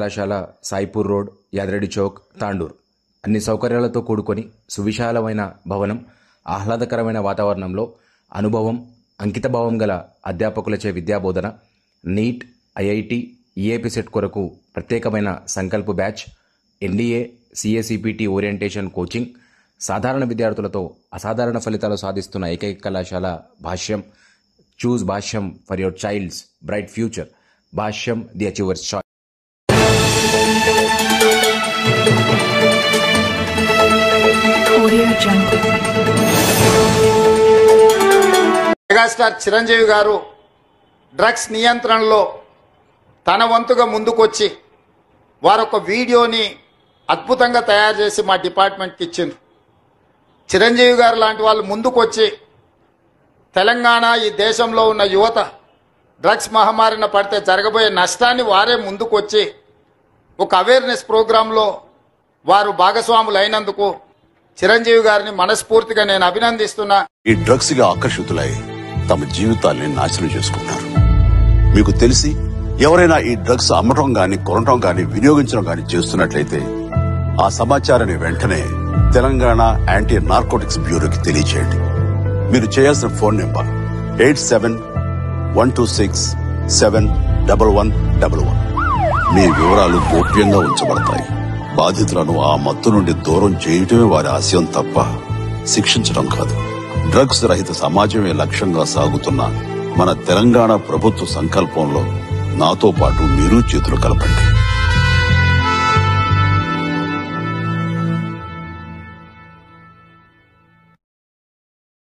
కళాశాల సాయిపూర్ రోడ్, యాదరెడ్డి చౌక్, తాండూర్ అన్ని సౌకర్యాలతో కూడుకొని సువిశాలమైన భవనం, ఆహ్లాదకరమైన వాతావరణంలో అనుభవం, అంకితభావం గల అధ్యాపకులచే విద్యాబోధన, నీట్, ఐఐటి, ఈఏపీ సెట్ కొరకు ప్రత్యేకమైన Sankalp batch, NDA, CA CPT orientation coaching, సాధారణ విద్యార్థులతో అసాధారణ ఫలితాలు సాధిస్తున్న ఏకైక కళాశాల Bhashyam. Choose Bhashyam for your child's bright future. Bhashyam, the achievers choice. Megastar Chiranjeevi garu drugs నియంత్రణలో తన వంతుగా ముందుకొచ్చి వారొక వీడియోని అద్భుతంగా తయారు చేసి మా డిపార్ట్మెంట్కి ఇచ్చింది. చిరంజీవి గారు లాంటి వాళ్ళు ముందుకొచ్చి తెలంగాణ, ఈ దేశంలో ఉన్న యువత డ్రగ్స్ మహమ్మారిన పడితే జరగబోయే నష్టాన్ని వారే ముందుకొచ్చి ఒక అవేర్నెస్ ప్రోగ్రాంలో వారు భాగస్వాములు అయినందుకు చిరంజీవి గారిని మనస్ఫూర్తిగా నేను అభినందిస్తున్నా. ఈ డ్రగ్స్ గా ఆకర్షితులై తమ జీవితాల్ని నాశనం చేసుకున్నారు. మీకు తెలిసి ఎవరైనా ఈ డ్రగ్స్ అమ్మటం గాని, కొనటం గాని, వినియోగించడం గాని చేస్తున్నట్లయితే ఆ సమాచారాన్ని వెంటనే తెలంగాణ యాంటీ నార్కోటిక్స్ బ్యూరోకి తెలియచేయండి. మీరు చేయాల్సిన ఫోన్ నెంబర్ 8712671111. మీ వివరాలు గోప్యంగా ఉంచబడతాయి. బాధితులను ఆ మత్తు నుండి దూరం చేయటమే వారి ఆశయం తప్ప శిక్షించడం కాదు. డ్రగ్స్ రహిత సమాజమే లక్ష్యంగా సాగుతున్న మన తెలంగాణ ప్రభుత్వ సంకల్పంలో నాతో పాటు మీరు చేతులు కలపండి.